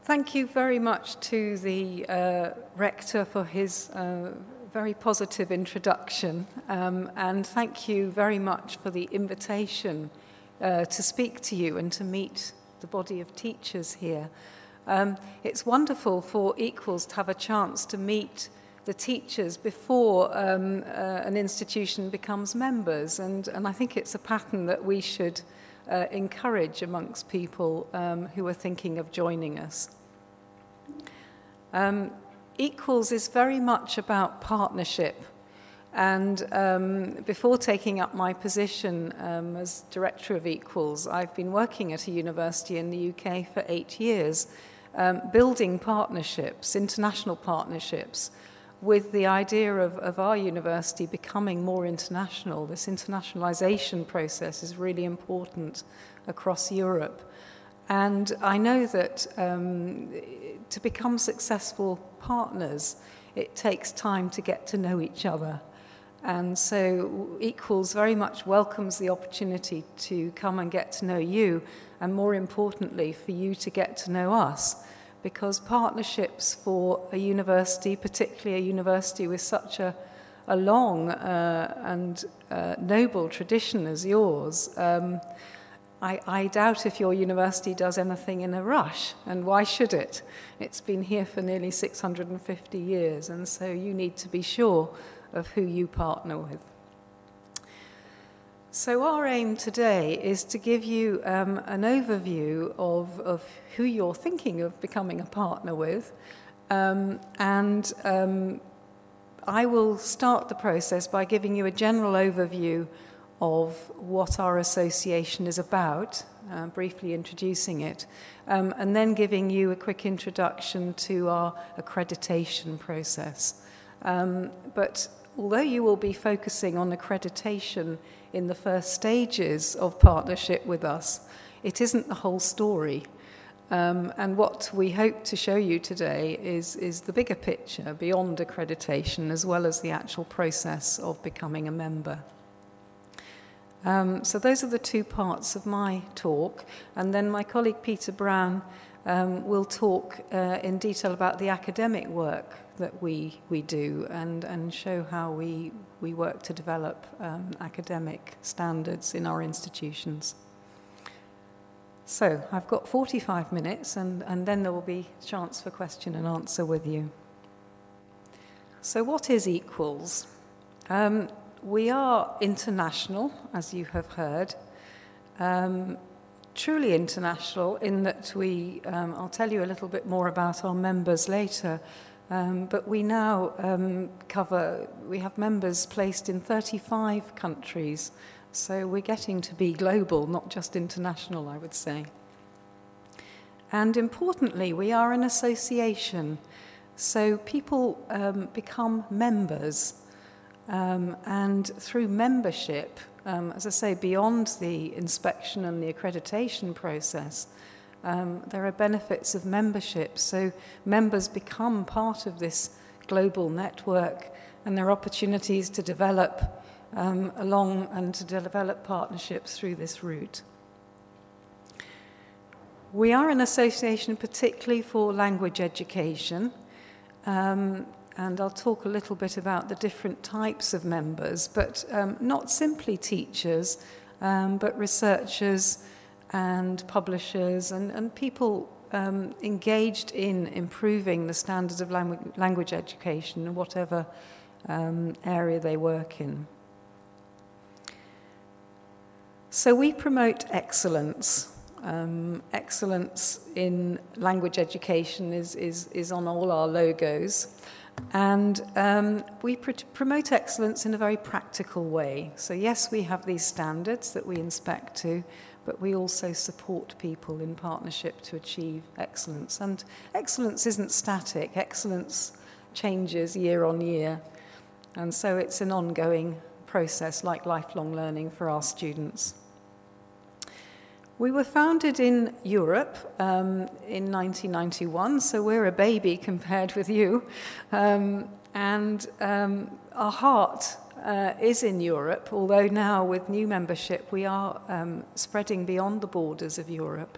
Thank you very much to the Rector for his very positive introduction, and thank you very much for the invitation to speak to you and to meet the body of teachers here. It's wonderful for Equals to have a chance to meet the teachers before an institution becomes members, and I think it's a pattern that we should encourage amongst people who are thinking of joining us. Equals is very much about partnership, and before taking up my position as Director of Equals, I've been working at a university in the UK for 8 years, building partnerships, international partnerships, with the idea of our university becoming more international. This internationalization process is really important across Europe. And I know that to become successful partners, it takes time to get to know each other. And so Equals very much welcomes the opportunity to come and get to know you, and more importantly, for you to get to know us. Because partnerships for a university, particularly a university with such a long and noble tradition as yours, I doubt if your university does anything in a rush, and why should it? It's been here for nearly 650 years, and so you need to be sure of who you partner with. So our aim today is to give you an overview of who you're thinking of becoming a partner with, and I will start the process by giving you a general overview of what our association is about, briefly introducing it, and then giving you a quick introduction to our accreditation process. But although you will be focusing on accreditation in the first stages of partnership with us, it isn't the whole story. And what we hope to show you today is the bigger picture beyond accreditation, as well as the actual process of becoming a member. So those are the two parts of my talk, and then my colleague Peter Brown will talk in detail about the academic work that we do, and show how we work to develop academic standards in our institutions. So I've got 45 minutes, and then there will be a chance for question and answer with you. So what is Equals? We are international, as you have heard, truly international in that I'll tell you a little bit more about our members later, but we now we have members placed in 35 countries, so we're getting to be global, not just international, I would say. And importantly, we are an association, so people become members. And through membership, as I say, beyond the inspection and the accreditation process, there are benefits of membership. So members become part of this global network, and there are opportunities to develop along and to develop partnerships through this route. We are an association particularly for language education. And I'll talk a little bit about the different types of members, but not simply teachers, but researchers and publishers and people engaged in improving the standards of language education in whatever area they work in. So we promote excellence. Excellence in language education is on all our logos. And we promote excellence in a very practical way. So yes, we have these standards that we inspect to, but we also support people in partnership to achieve excellence. And excellence isn't static. Excellence changes year on year. And so it's an ongoing process, like lifelong learning for our students. We were founded in Europe in 1991, so we're a baby compared with you. And our heart is in Europe, although now with new membership we are spreading beyond the borders of Europe.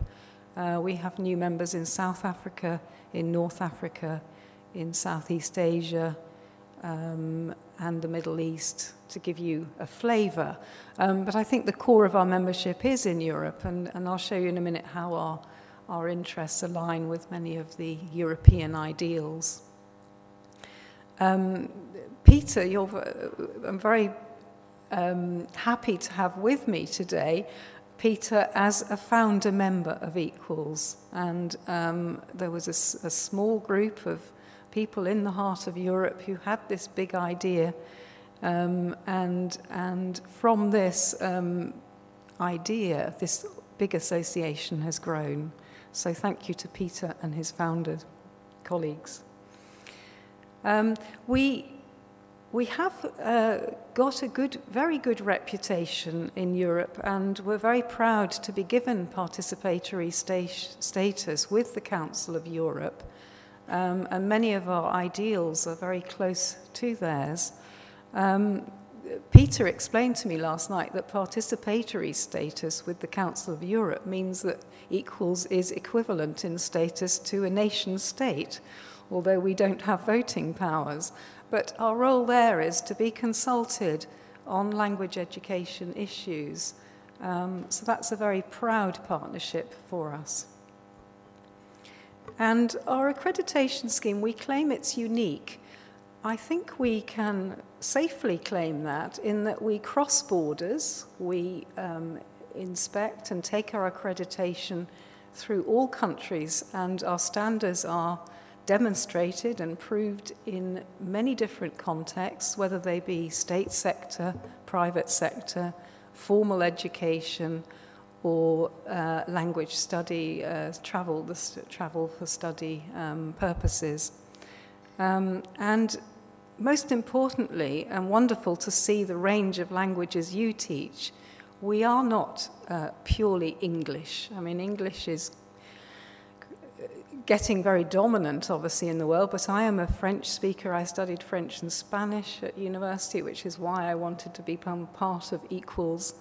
We have new members in South Africa, in North Africa, in Southeast Asia, and the Middle East, to give you a flavour. But I think the core of our membership is in Europe, and I'll show you in a minute how our interests align with many of the European ideals. Peter, I'm very happy to have with me today Peter as a founder member of Equals. And there was a small group of people in the heart of Europe who had this big idea. And from this idea, this big association has grown. So thank you to Peter and his founder colleagues. We have got a very good reputation in Europe, and we're very proud to be given participatory status with the Council of Europe, and many of our ideals are very close to theirs. Peter explained to me last night that participatory status with the Council of Europe means that Equals is equivalent in status to a nation state, although we don't have voting powers. But our role there is to be consulted on language education issues. So that's a very proud partnership for us. And our accreditation scheme, we claim it's unique. I think we can safely claim that in that we cross borders, we inspect and take our accreditation through all countries, and our standards are demonstrated and proved in many different contexts, whether they be state sector, private sector, formal education, or language study, travel for study purposes. And most importantly, and wonderful to see the range of languages you teach, we are not purely English. I mean, English is getting very dominant, obviously, in the world, but I am a French speaker. I studied French and Spanish at university, which is why I wanted to become part of Equals.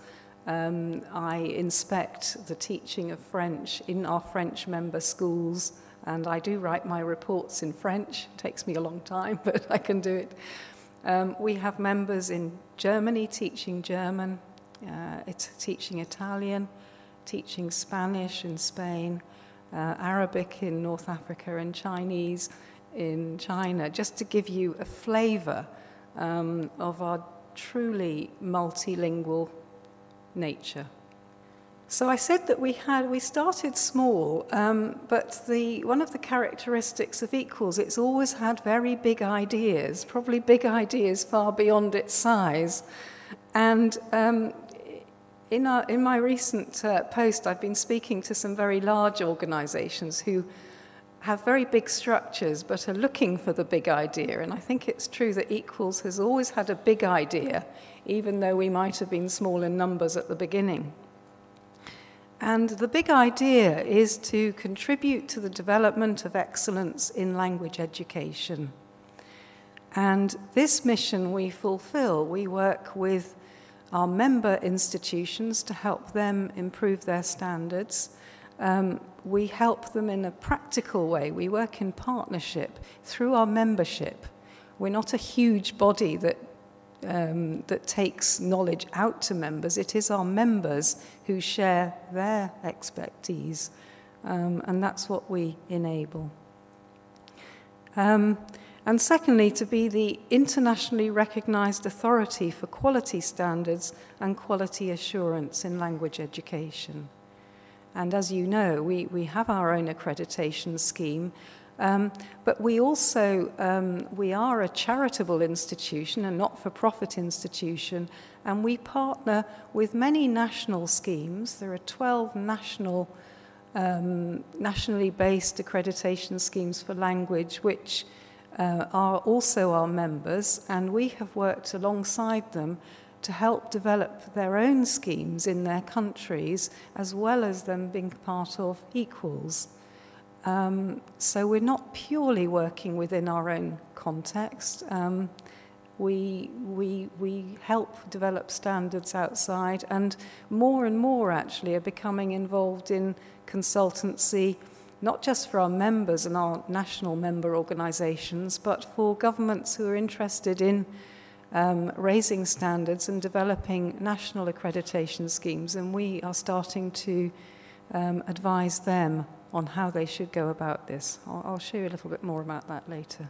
I inspect the teaching of French in our French member schools, and I do write my reports in French. It takes me a long time, but I can do it. We have members in Germany teaching German, teaching Italian, teaching Spanish in Spain, Arabic in North Africa, and Chinese in China, just to give you a flavour of our truly multilingual nature. So I said that we started small, but one of the characteristics of Equals, it's always had very big ideas, probably big ideas far beyond its size. And in my recent post, I've been speaking to some very large organizations who have very big structures but are looking for the big idea. And I think it's true that Equals has always had a big idea, even though we might have been small in numbers at the beginning. And the big idea is to contribute to the development of excellence in language education. And this mission we fulfill. We work with our member institutions to help them improve their standards. We help them in a practical way. We work in partnership through our membership. We're not a huge body that takes knowledge out to members. It is our members who share their expertise, and that's what we enable. And secondly, to be the internationally recognized authority for quality standards and quality assurance in language education. And as you know, we have our own accreditation scheme, but we also, we are a charitable institution, a not-for-profit institution, and we partner with many national schemes. There are 12 nationally based accreditation schemes for language, which are also our members, and we have worked alongside them to help develop their own schemes in their countries, as well as them being part of Equals. So we're not purely working within our own context. we help develop standards outside, and more actually are becoming involved in consultancy, not just for our members and our national member organisations, but for governments who are interested in raising standards and developing national accreditation schemes, and we are starting to advise them on how they should go about this. I'll show you a little bit more about that later.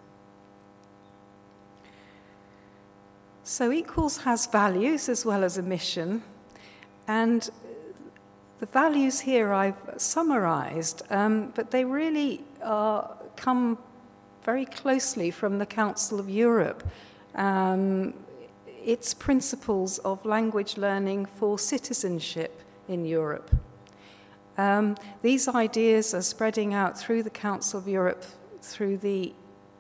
So Equals has values as well as a mission, and the values here I've summarised, but they really come very closely from the Council of Europe. Its principles of language learning for citizenship in Europe. These ideas are spreading out through the Council of Europe, through the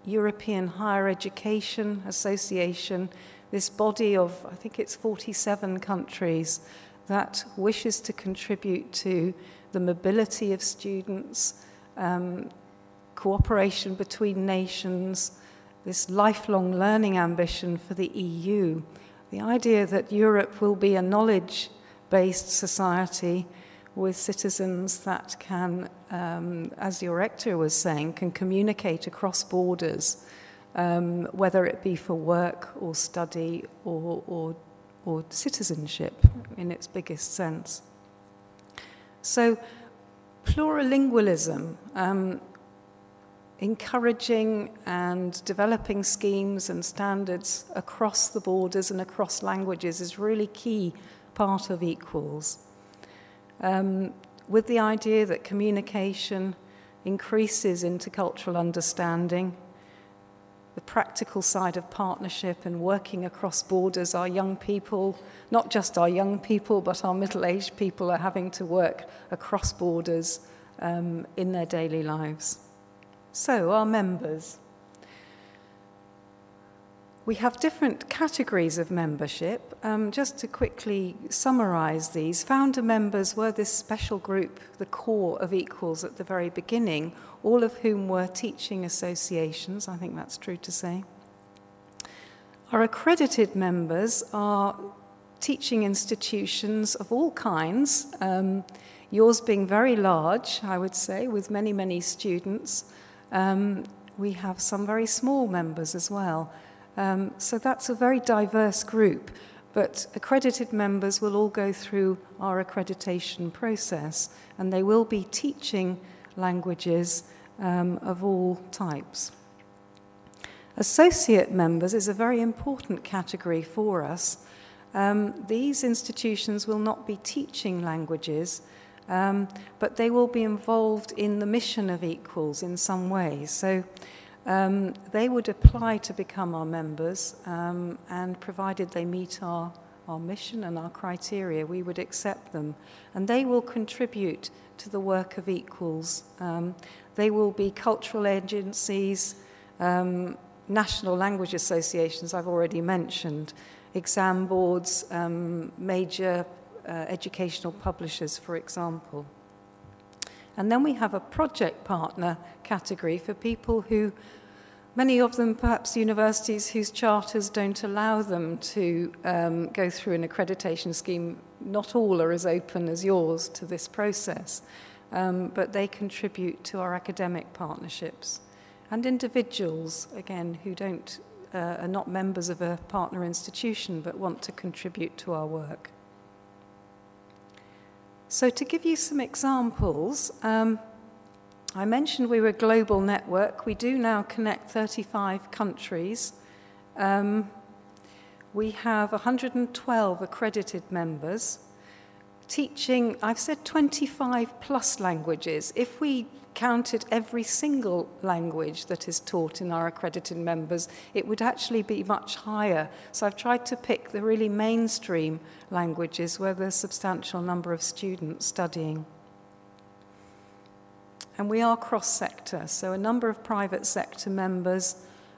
European Higher Education Association, this body of, I think it's 47 countries, that wishes to contribute to the mobility of students, cooperation between nations, this lifelong learning ambition for the EU, the idea that Europe will be a knowledge-based society with citizens that can, as your rector was saying, can communicate across borders, whether it be for work or study or citizenship in its biggest sense. So plurilingualism, encouraging and developing schemes and standards across the borders and across languages is really key part of Equals. With the idea that communication increases intercultural understanding, the practical side of partnership and working across borders, our young people, not just our young people, but our middle-aged people are having to work across borders in their daily lives. So, our members. We have different categories of membership. Just to quickly summarise these, founder members were this special group, the core of Equals at the very beginning, all of whom were teaching associations, I think that's true to say. Our accredited members are teaching institutions of all kinds, yours being very large, I would say, with many, many students. We have some very small members as well. So that's a very diverse group, but accredited members will all go through our accreditation process, and they will be teaching languages of all types. Associate members is a very important category for us. These institutions will not be teaching languages, but they will be involved in the mission of Equals in some way. So they would apply to become our members, and provided they meet our mission and our criteria, we would accept them. And they will contribute to the work of Equals. They will be cultural agencies, national language associations I've already mentioned, exam boards, major educational publishers, for example. And then we have a project partner category for people who, many of them perhaps universities whose charters don't allow them to go through an accreditation scheme. Not all are as open as yours to this process, but they contribute to our academic partnerships. And individuals, again, who are not members of a partner institution but want to contribute to our work. So to give you some examples, I mentioned we were a global network. We do now connect 35 countries. We have 112 accredited members teaching, I've said 25 plus languages. If we counted every single language that is taught in our accredited members, it would actually be much higher. So I've tried to pick the really mainstream languages where there's a substantial number of students studying. And we are cross-sector, so a number of private sector members,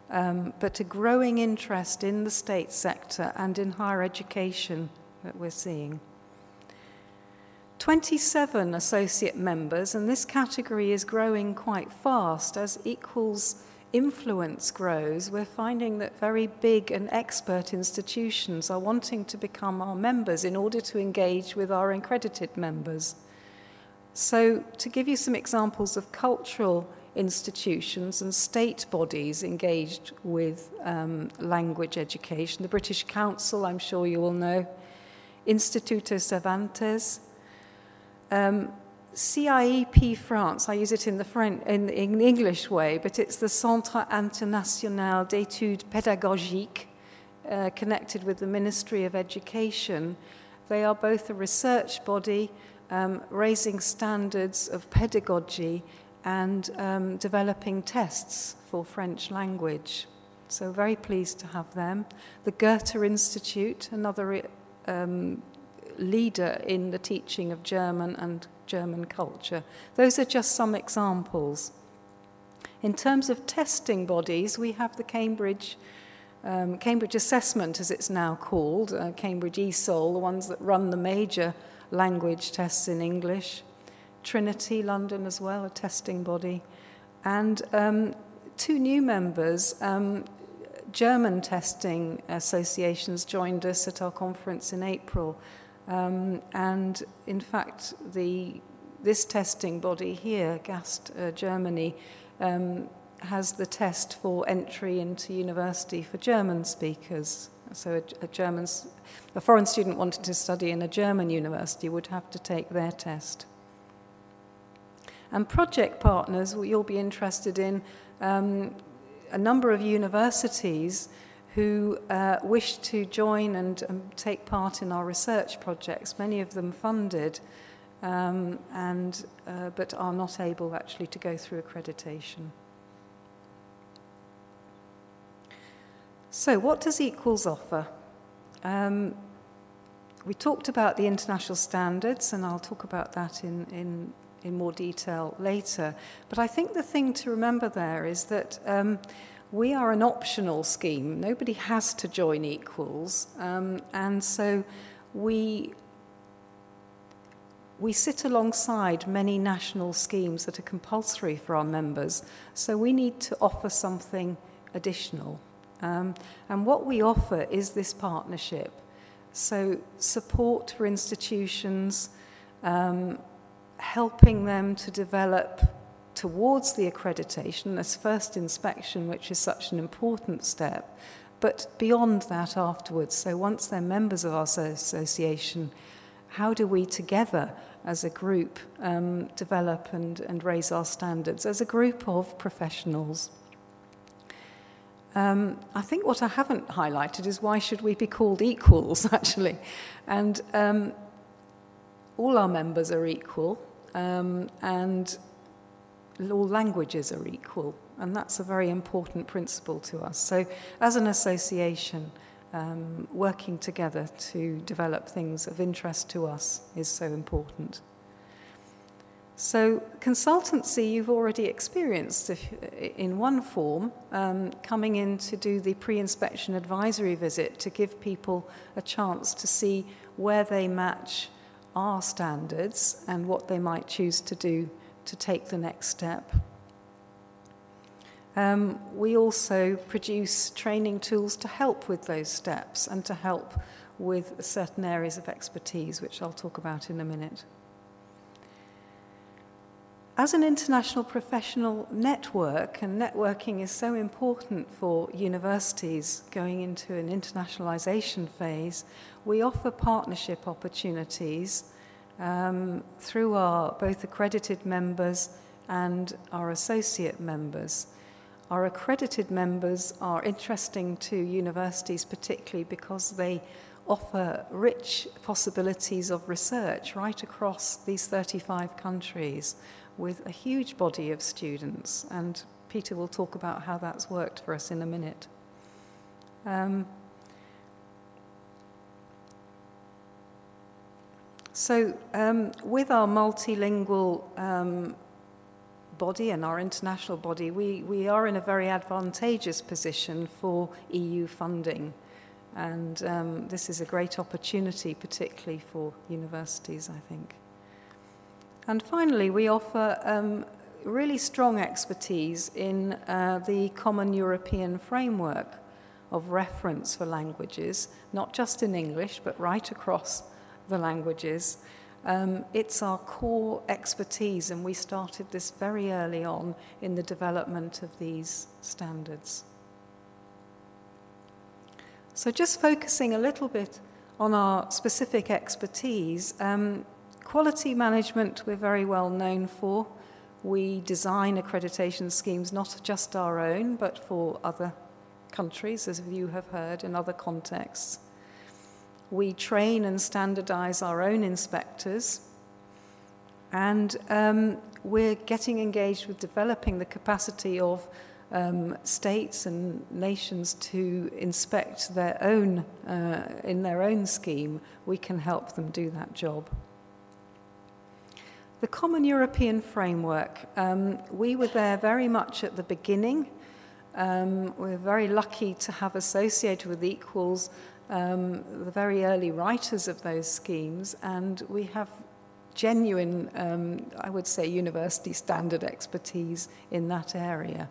but a growing interest in the state sector and in higher education that we're seeing. 27 associate members, and this category is growing quite fast as Equals influence grows, we're finding that very big and expert institutions are wanting to become our members in order to engage with our accredited members. So, to give you some examples of cultural institutions and state bodies engaged with language education, the British Council, I'm sure you all know, Instituto Cervantes, CIEP France, I use it in the English way, but it's the Centre International d'Études Pédagogiques, connected with the Ministry of Education. They are both a research body raising standards of pedagogy and developing tests for French language. So very pleased to have them. The Goethe Institute, another leader in the teaching of German and German culture. Those are just some examples. In terms of testing bodies, we have the Cambridge Assessment, as it's now called, Cambridge ESOL, the ones that run the major language tests in English. Trinity, London as well, a testing body. And two new members, German testing associations joined us at our conference in April. And in fact, this testing body here, GAST Germany, has the test for entry into university for German speakers. So a foreign student wanting to study in a German university would have to take their test. And project partners, you'll be interested in a number of universities who wish to join and take part in our research projects, many of them funded, but are not able actually to go through accreditation. So what does Equals offer? We talked about the international standards, and I'll talk about that in more detail later. But I think the thing to remember there is that we are an optional scheme. Nobody has to join Equals. And so we sit alongside many national schemes that are compulsory for our members. So we need to offer something additional. And what we offer is this partnership. So support for institutions, helping them to develop towards the accreditation, this first inspection, which is such an important step, but beyond that afterwards. So once they're members of our association, how do we together as a group develop and raise our standards as a group of professionals? I think what I haven't highlighted is why should we be called Equals, actually. And all our members are equal, and all languages are equal, and that's a very important principle to us. So as an association, working together to develop things of interest to us is so important. So consultancy you've already experienced in one form, coming in to do the pre-inspection advisory visit to give people a chance to see where they match our standards and what they might choose to do to take the next step. We also produce training tools to help with those steps and to help with certain areas of expertise, which I'll talk about in a minute. As an international professional network, and networking is so important for universities going into an internationalization phase, we offer partnership opportunities through our both accredited members and our associate members. Our accredited members are interesting to universities particularly because they offer rich possibilities of research right across these 35 countries with a huge body of students, and Peter will talk about how that's worked for us in a minute. With our multilingual body and our international body, we are in a very advantageous position for EU funding. And this is a great opportunity, particularly for universities, I think. And finally, we offer really strong expertise in the Common European Framework of reference for languages, not just in English, but right across the languages. It's our core expertise, and we started this very early on in the development of these standards. So just focusing a little bit on our specific expertise, quality management we're very well known for. We design accreditation schemes, not just our own, but for other countries, as you have heard, in other contexts. We train and standardize our own inspectors, and we're getting engaged with developing the capacity of states and nations to inspect their own, in their own scheme. We can help them do that job. The Common European Framework, we were there very much at the beginning. We're very lucky to have associated with Equals the very early writers of those schemes, and we have genuine, I would say, university standard expertise in that area.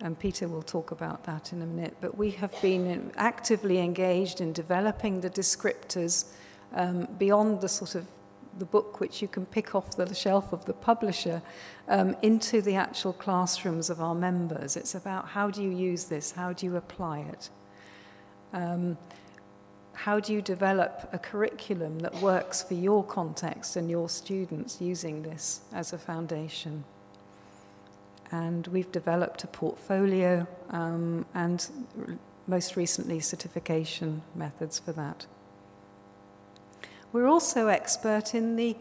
And Peter will talk about that in a minute. But we have been actively engaged in developing the descriptors beyond the sort of the book which you can pick off the shelf of the publisher into the actual classrooms of our members. It's about how do you use this, how do you apply it, how do you develop a curriculum that works for your context and your students using this as a foundation. And we've developed a portfolio and most recently certification methods for that. We're also expert in the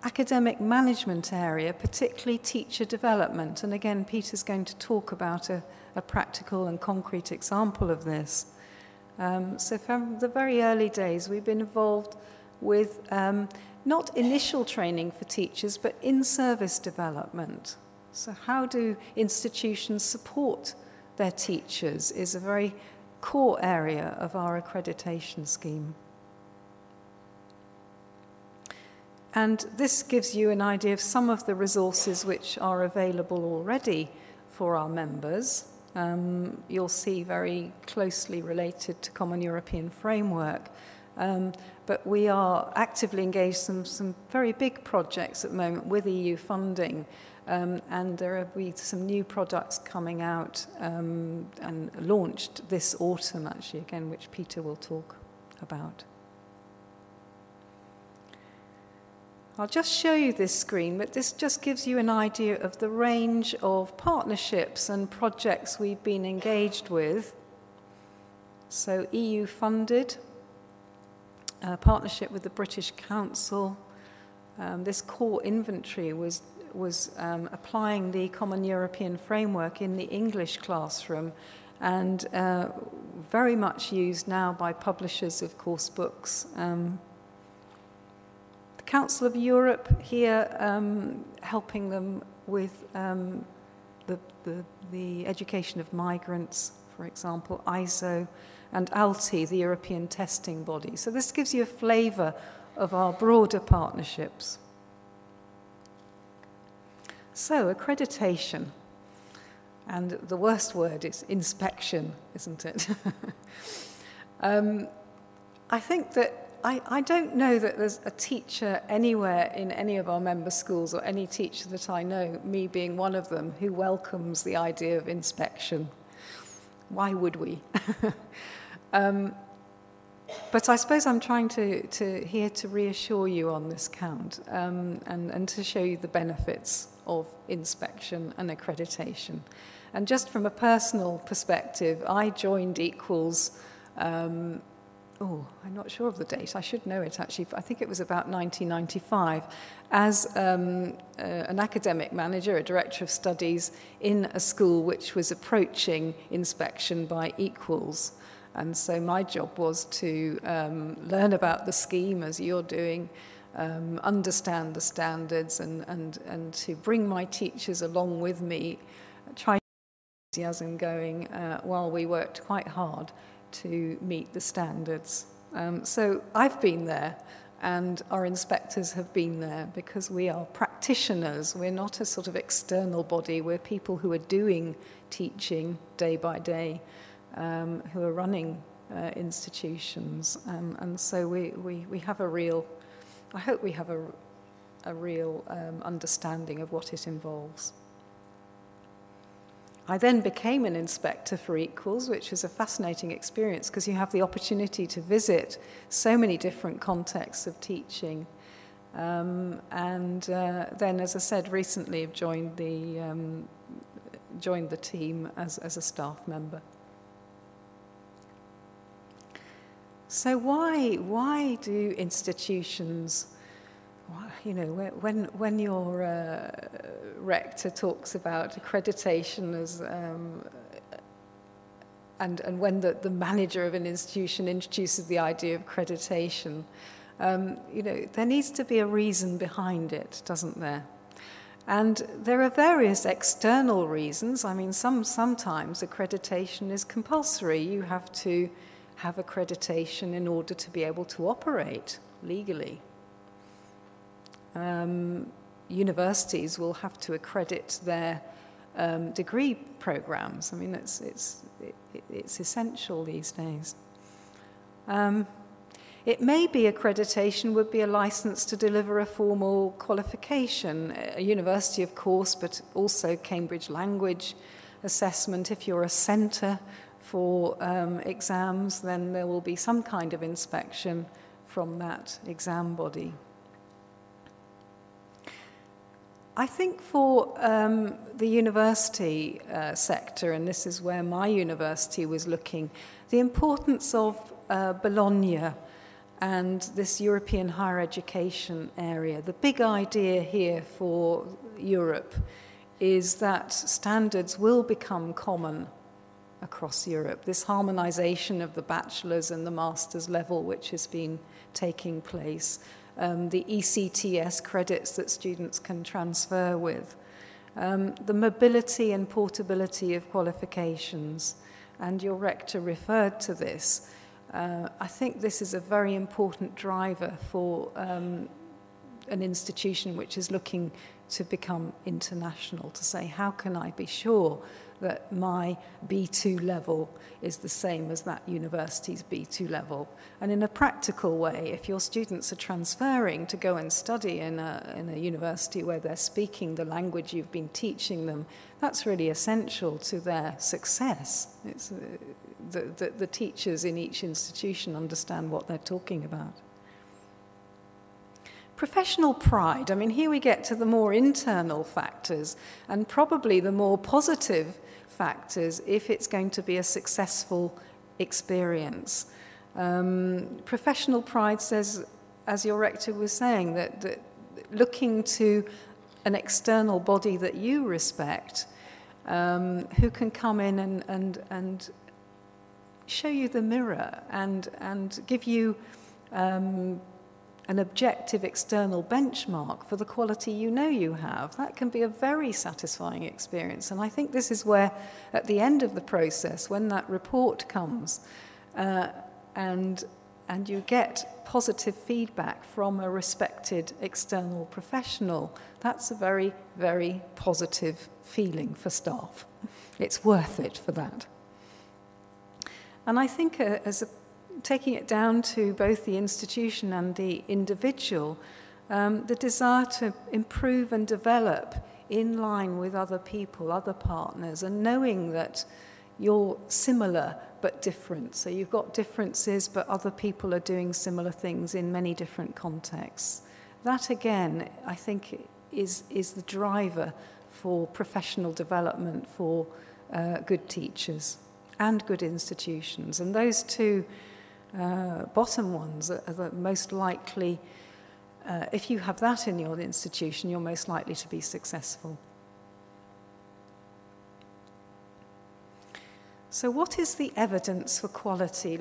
academic management area, particularly teacher development. And again, Peter's going to talk about a practical and concrete example of this. So from the very early days, we've been involved with not initial training for teachers, but in-service development. So how do institutions support their teachers is a very core area of our accreditation scheme. And this gives you an idea of some of the resources which are available already for our members. You'll see very closely related to Common European Framework. But we are actively engaged in some very big projects at the moment with EU funding. And there will be some new products coming out and launched this autumn, actually, again, which Peter will talk about. I'll just show you this screen, but this just gives you an idea of the range of partnerships and projects we've been engaged with. So EU funded, partnership with the British Council. This core inventory was applying the Common European Framework in the English classroom and very much used now by publishers of course books. The Council of Europe here helping them with the education of migrants, for example, ISO, and ALTI, the European testing body. So this gives you a flavour of our broader partnerships. So, accreditation. And the worst word is inspection, isn't it? I think that I don't know that there's a teacher anywhere in any of our member schools, or any teacher that I know, me being one of them, who welcomes the idea of inspection. Why would we? But I suppose I'm trying here to reassure you on this count and to show you the benefits of inspection and accreditation. And just from a personal perspective, I joined Equals, I'm not sure of the date, I should know it actually, I think it was about 1995, as an academic manager, a director of studies in a school which was approaching inspection by Equals. And so my job was to learn about the scheme as you're doing, understand the standards and to bring my teachers along with me, try to keep enthusiasm going while we worked quite hard to meet the standards. So I've been there And our inspectors have been there because we are practitioners. We're not a sort of external body. We're people who are doing teaching day by day, who are running institutions. And so we have a real, I hope we have a real understanding of what it involves. I then became an inspector for Equals, which was a fascinating experience because you have the opportunity to visit so many different contexts of teaching. Then, as I said, recently I've joined the team as a staff member. So why do institutions, you know, when your rector talks about accreditation as, and when the manager of an institution introduces the idea of accreditation, you know, there needs to be a reason behind it, doesn't there? And there are various external reasons. I mean, sometimes accreditation is compulsory. You have to have accreditation in order to be able to operate legally. Universities will have to accredit their degree programs. I mean, it's essential these days. It may be accreditation would be a license to deliver a formal qualification, a university, of course, but also Cambridge Language Assessment. If you're a centre for exams, then there will be some kind of inspection from that exam body. I think for the university sector, and this is where my university was looking, the importance of Bologna and this European higher education area. The big idea here for Europe is that standards will become common across Europe. This harmonization of the bachelor's and the master's level, which has been taking place, the ECTS credits that students can transfer with, the mobility and portability of qualifications, and your rector referred to this. I think this is a very important driver for an institution which is looking to become international, to say, how can I be sure that my B2 level is the same as that university's B2 level? And in a practical way, if your students are transferring to go and study in a university where they're speaking the language you've been teaching them, that's really essential to their success. It's, the teachers in each institution understand what they're talking about. Professional pride, I mean, here we get to the more internal factors and probably the more positive factors if it's going to be a successful experience. Professional pride says, as your rector was saying, that looking to an external body that you respect, who can come in and show you the mirror and give you an objective external benchmark for the quality you know you have. That can be a very satisfying experience. And I think this is where, at the end of the process, when that report comes and you get positive feedback from a respected external professional, that's a very, very positive feeling for staff. It's worth it for that. And I think taking it down to both the institution and the individual, the desire to improve and develop in line with other people, other partners, and knowing that you're similar but different. So you've got differences, but other people are doing similar things in many different contexts. That, again, I think is the driver for professional development for good teachers and good institutions. And those two bottom ones are the most likely, if you have that in your institution, you're most likely to be successful. So what is the evidence for quality?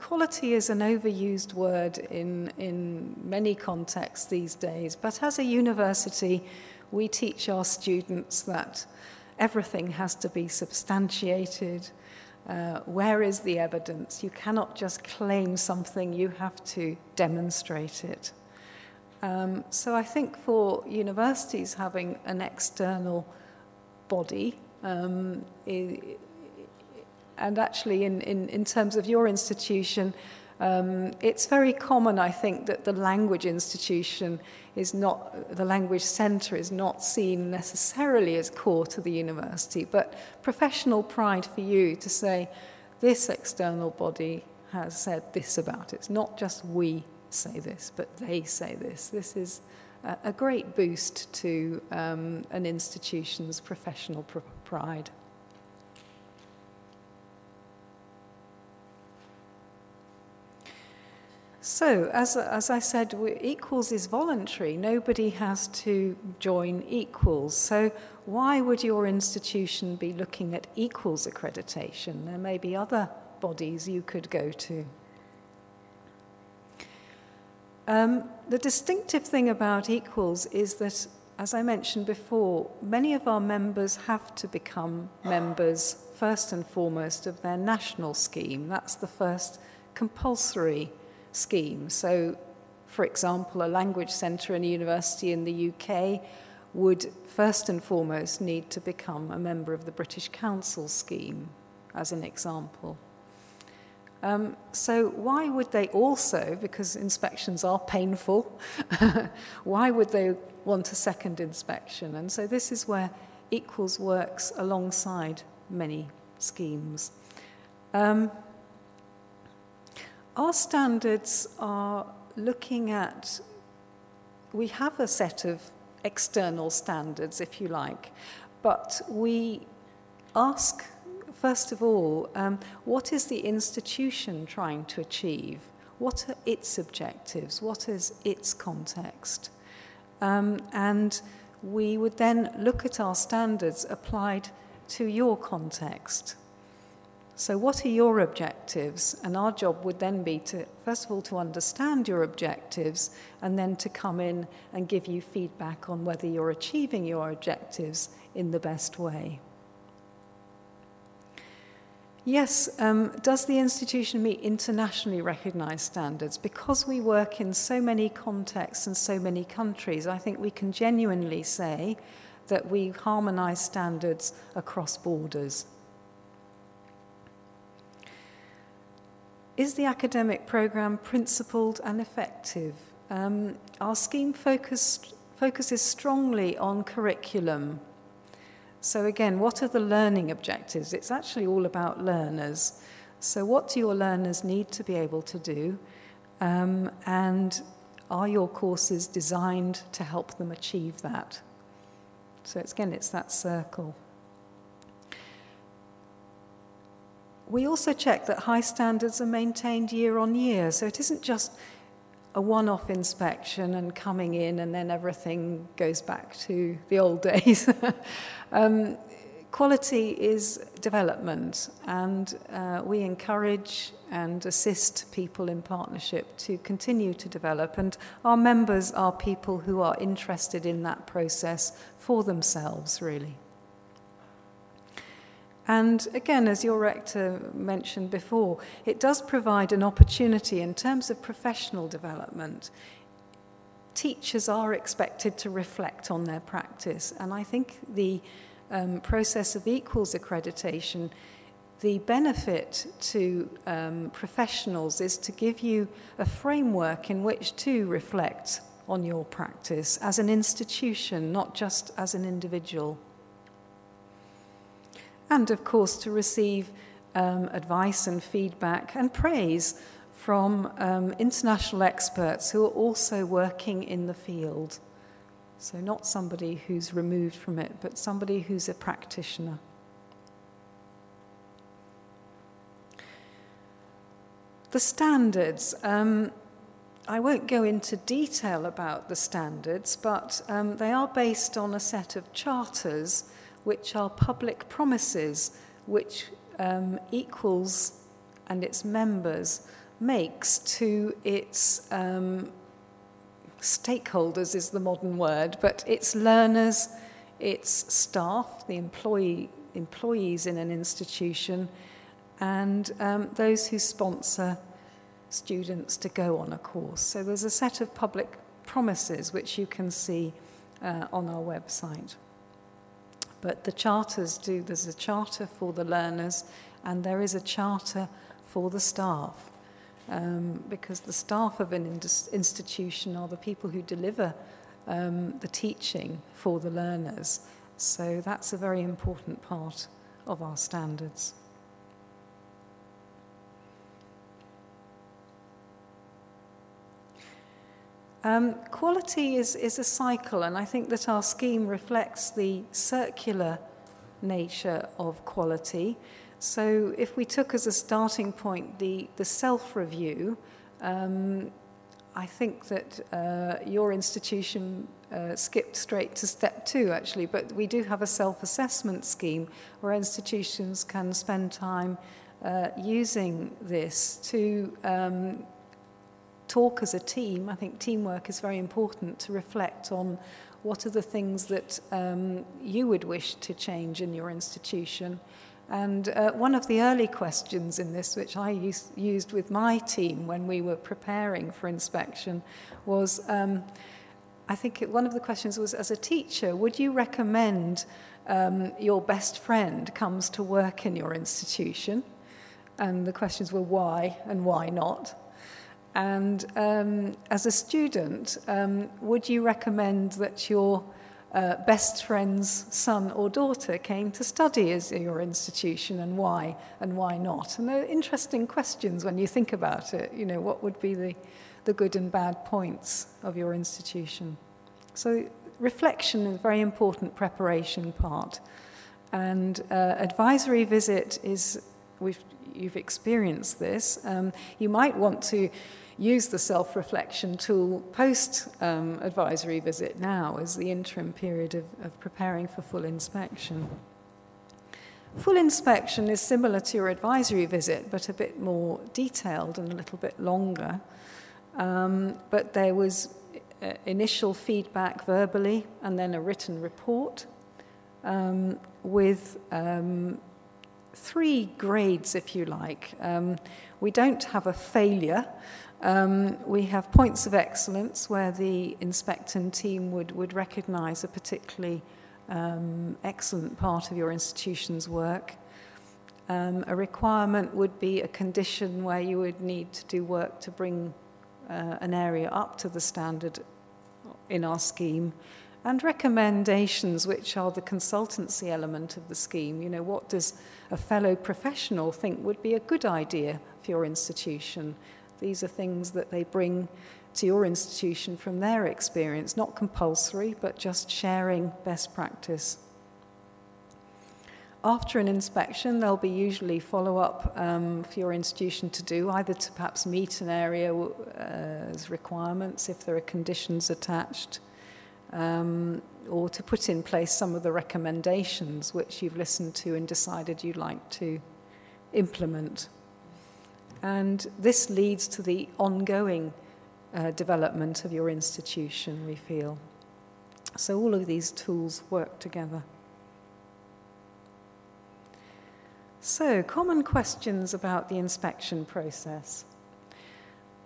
Quality is an overused word in many contexts these days, but as a university, we teach our students that everything has to be substantiated, Where is the evidence? You cannot just claim something, you have to demonstrate it. So I think for universities, having an external body, and actually in terms of your institution, it's very common, I think, that the language institution is not, the language centre is not seen necessarily as core to the university, but professional pride for you to say, this external body has said this about it. It's not just we say this, but they say this. This is a great boost to an institution's professional pride. So, as I said, Equals is voluntary. Nobody has to join Equals. So why would your institution be looking at Equals accreditation? There may be other bodies you could go to. The distinctive thing about Equals is that, as I mentioned before, many of our members have to become members, first and foremost, of their national scheme. That's the first compulsory scheme. So, for example, a language centre in a university in the UK would first and foremost need to become a member of the British Council scheme, as an example. So why would they also, because inspections are painful, why would they want a second inspection? And so this is where Equals works alongside many schemes. Our standards are looking at, we have a set of external standards, if you like, but we ask, first of all, what is the institution trying to achieve? What are its objectives? What is its context? And we would then look at our standards applied to your context. So what are your objectives? And our job would then be to, first of all, to understand your objectives and then to come in and give you feedback on whether you're achieving your objectives in the best way. Yes, does the institution meet internationally recognized standards? Because we work in so many contexts and so many countries, I think we can genuinely say that we harmonize standards across borders. Is the academic programme principled and effective? Our scheme focuses strongly on curriculum. So again, what are the learning objectives? It's actually all about learners. So what do your learners need to be able to do? And are your courses designed to help them achieve that? So it's that circle. We also check that high standards are maintained year on year, so it isn't just a one-off inspection and coming in and then everything goes back to the old days. Quality is development, and we encourage and assist people in partnership to continue to develop, and our members are people who are interested in that process for themselves, really. And again, as your rector mentioned before, it does provide an opportunity in terms of professional development. Teachers are expected to reflect on their practice, and I think the process of Equals accreditation, the benefit to professionals is to give you a framework in which to reflect on your practice as an institution, not just as an individual. And, of course, to receive advice and feedback and praise from international experts who are also working in the field. So not somebody who's removed from it, but somebody who's a practitioner. The standards. I won't go into detail about the standards, but they are based on a set of charters which are public promises which Equals and its members makes to its stakeholders is the modern word, but its learners, its staff, the employees in an institution, and those who sponsor students to go on a course. So there's a set of public promises which you can see on our website. But the charters there's a charter for the learners, and there is a charter for the staff, because the staff of an institution are the people who deliver the teaching for the learners. So that's a very important part of our standards. Quality is a cycle, and I think that our scheme reflects the circular nature of quality. So if we took as a starting point the self-review, I think that your institution skipped straight to step 2, actually, but we do have a self-assessment scheme where institutions can spend time using this to talk as a team. I think teamwork is very important to reflect on what are the things that you would wish to change in your institution. And one of the early questions in this, which I used with my team when we were preparing for inspection, was, I think one of the questions was, as a teacher, would you recommend your best friend comes to work in your institution? And the questions were why and why not? And as a student, would you recommend that your best friend's son or daughter came to study at your institution, and why not? And they're interesting questions when you think about it. You know, what would be the good and bad points of your institution? So reflection is a very important preparation part. And advisory visit is, you've experienced this. You might want to use the self-reflection tool post-advisory visit now as the interim period of preparing for full inspection. Full inspection is similar to your advisory visit, but a bit more detailed and a little bit longer. But there was initial feedback verbally and then a written report with 3 grades, if you like. We don't have a failure. We have points of excellence where the inspectant team would recognise a particularly excellent part of your institution's work. A requirement would be a condition where you would need to do work to bring an area up to the standard in our scheme. And recommendations, which are the consultancy element of the scheme. You know, what does a fellow professional think would be a good idea for your institution? These are things that they bring to your institution from their experience, not compulsory, but just sharing best practice. After an inspection, there'll be usually follow-up for your institution to do, either to perhaps meet an area as requirements if there are conditions attached, or to put in place some of the recommendations which you've listened to and decided you'd like to implement. And this leads to the ongoing development of your institution, we feel. So all of these tools work together. So, common questions about the inspection process.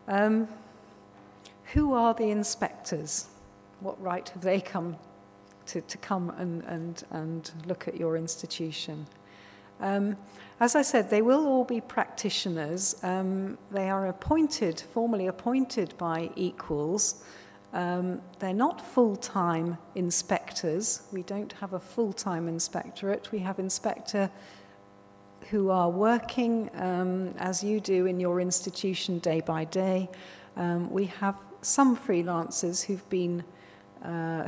Who are the inspectors? What right have they come to come and look at your institution? As I said, they will all be practitioners. They are formally appointed by Equals. They're not full-time inspectors. We don't have a full-time inspectorate. We have inspector who are working as you do in your institution day by day. We have some freelancers who've been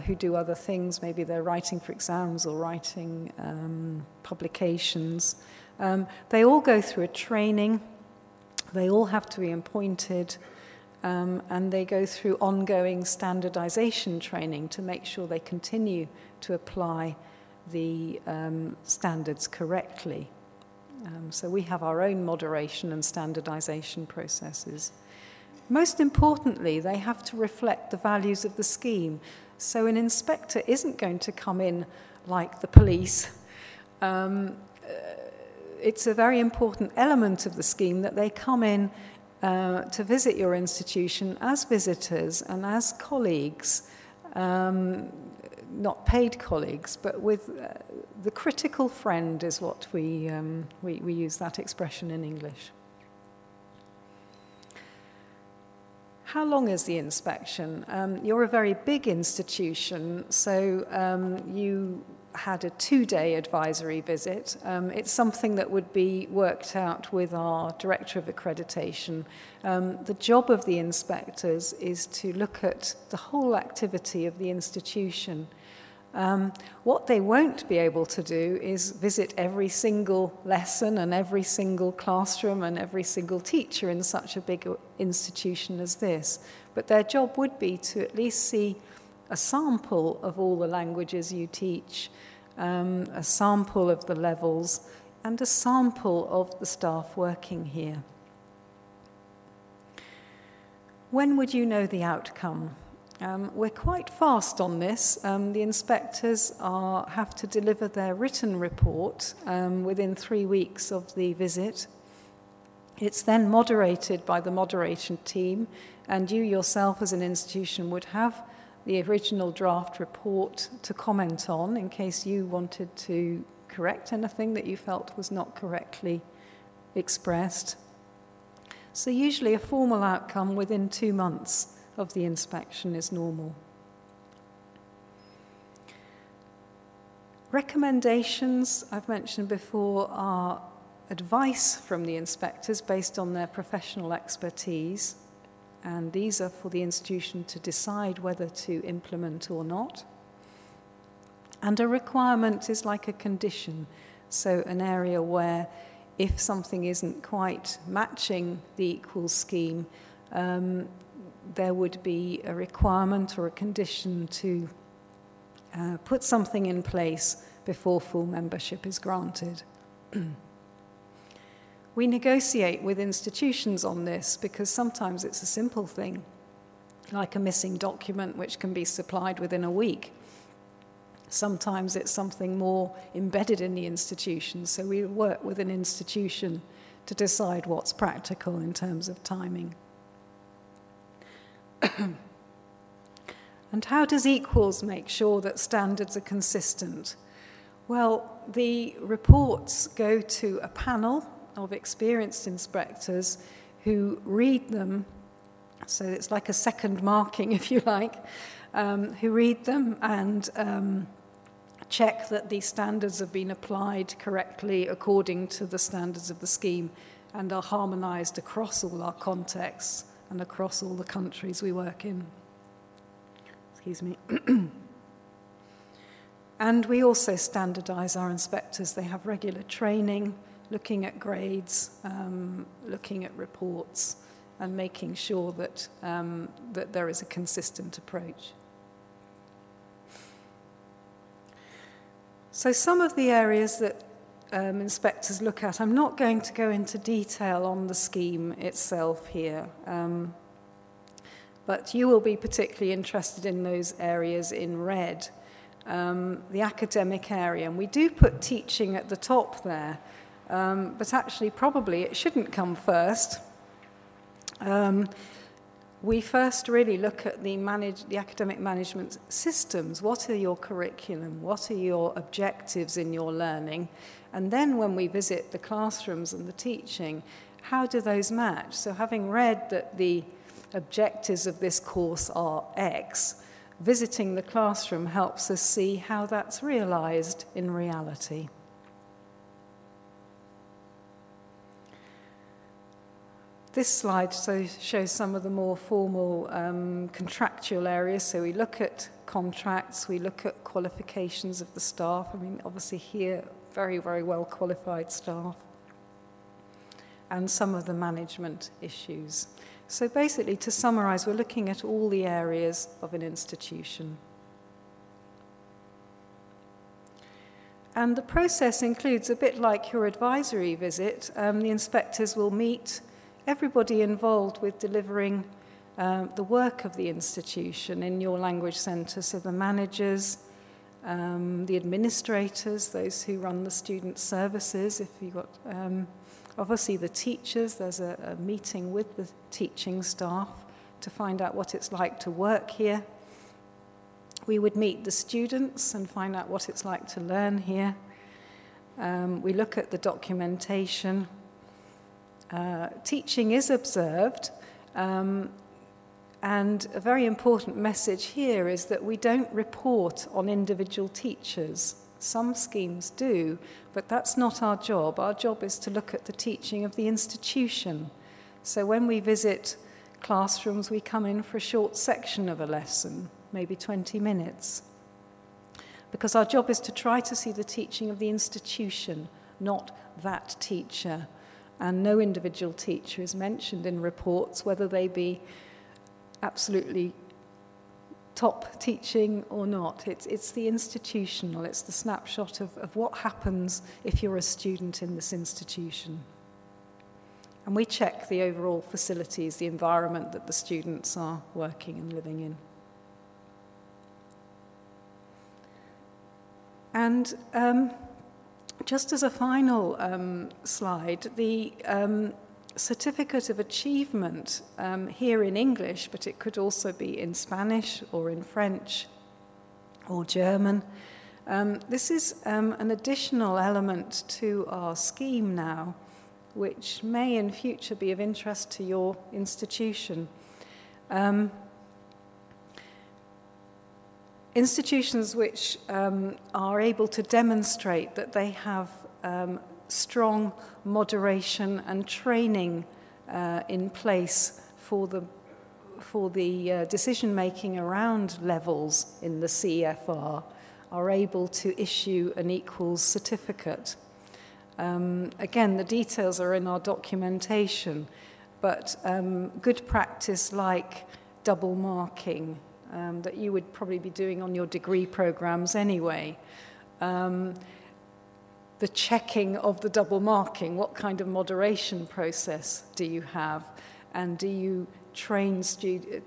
who do other things. Maybe they're writing for exams or writing publications. They all go through a training. They all have to be appointed, and they go through ongoing standardization training to make sure they continue to apply the standards correctly. So we have our own moderation and standardization processes. Most importantly, they have to reflect the values of the scheme. So an inspector isn't going to come in like the police, it's a very important element of the scheme that they come in to visit your institution as visitors and as colleagues, not paid colleagues, but with the critical friend is what we use that expression in English. How long is the inspection? You're a very big institution, so you had a 2-day advisory visit. It's something that would be worked out with our Director of Accreditation. The job of the inspectors is to look at the whole activity of the institution. What they won't be able to do is visit every single lesson and every single classroom and every single teacher in such a big institution as this. But their job would be to at least see a sample of all the languages you teach, a sample of the levels, and a sample of the staff working here. When would you know the outcome? We're quite fast on this. The inspectors have to deliver their written report within 3 weeks of the visit. It's then moderated by the moderation team, and you yourself as an institution would have the original draft report to comment on in case you wanted to correct anything that you felt was not correctly expressed. So usually a formal outcome within 2 months of the inspection is normal. Recommendations, I've mentioned before, are advice from the inspectors based on their professional expertise, and these are for the institution to decide whether to implement or not. And a requirement is like a condition, so an area where if something isn't quite matching the equals scheme, there would be a requirement or a condition to put something in place before full membership is granted. We negotiate with institutions on this because sometimes it's a simple thing, like a missing document which can be supplied within a week. Sometimes it's something more embedded in the institution, so we work with an institution to decide what's practical in terms of timing. And how does Equals make sure that standards are consistent? Well, the reports go to a panel of experienced inspectors who read them, so it's like a second marking, if you like, who read them and check that the standards have been applied correctly according to the standards of the scheme and are harmonized across all our contexts and across all the countries we work in. Excuse me. And we also standardize our inspectors. They have regular training, looking at grades, looking at reports, and making sure that, that there is a consistent approach. So some of the areas that inspectors look at, I'm not going to go into detail on the scheme itself here, but you will be particularly interested in those areas in red, the academic area. And we do put teaching at the top there, but actually probably it shouldn't come first. We first really look at the academic management systems. What are your curriculum? What are your objectives in your learning? And then when we visit the classrooms and the teaching, how do those match? So having read that the objectives of this course are X, visiting the classroom helps us see how that's realized in reality. This slide shows some of the more formal contractual areas. So we look at contracts, we look at qualifications of the staff. I mean, obviously here, very, very well qualified staff. And some of the management issues. So basically, to summarize, we're looking at all the areas of an institution. And the process includes, a bit like your advisory visit, the inspectors will meet everybody involved with delivering the work of the institution in your language centre, so the managers, the administrators, those who run the student services, if you've got, obviously the teachers, there's a meeting with the teaching staff to find out what it's like to work here. We would meet the students and find out what it's like to learn here. We look at the documentation. Teaching is observed, and a very important message here is that we don't report on individual teachers. Some schemes do, but that's not our job. Our job is to look at the teaching of the institution. So when we visit classrooms, we come in for a short section of a lesson, maybe 20 minutes. Because our job is to try to see the teaching of the institution, not that teacher. And no individual teacher is mentioned in reports, whether they be absolutely top teaching or not. It's the institutional, it's the snapshot of what happens if you're a student in this institution. And we check the overall facilities, the environment that the students are working and living in. And just as a final slide, the Certificate of Achievement here in English, but it could also be in Spanish or in French or German. This is an additional element to our scheme now, which may in future be of interest to your institution. Institutions which are able to demonstrate that they have strong moderation and training in place for the decision-making around levels in the CEFR are able to issue an equals certificate. Again, the details are in our documentation, but good practice like double marking that you would probably be doing on your degree programs anyway. The checking of the double marking, what kind of moderation process do you have? And do you train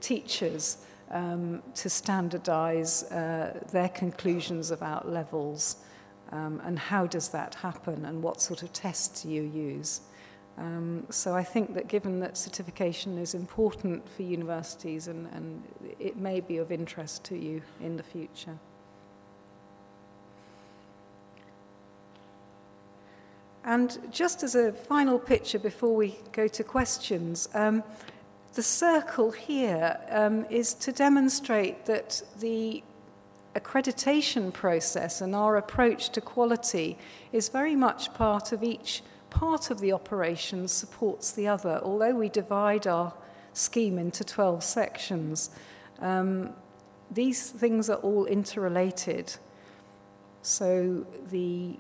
teachers to standardize their conclusions about levels? And how does that happen? And what sort of tests do you use? So I think that given that certification is important for universities and it may be of interest to you in the future. And just as a final picture before we go to questions, the circle here is to demonstrate that the accreditation process and our approach to quality is very much part of each part of the operation supports the other. Although we divide our scheme into 12 sections, these things are all interrelated. So the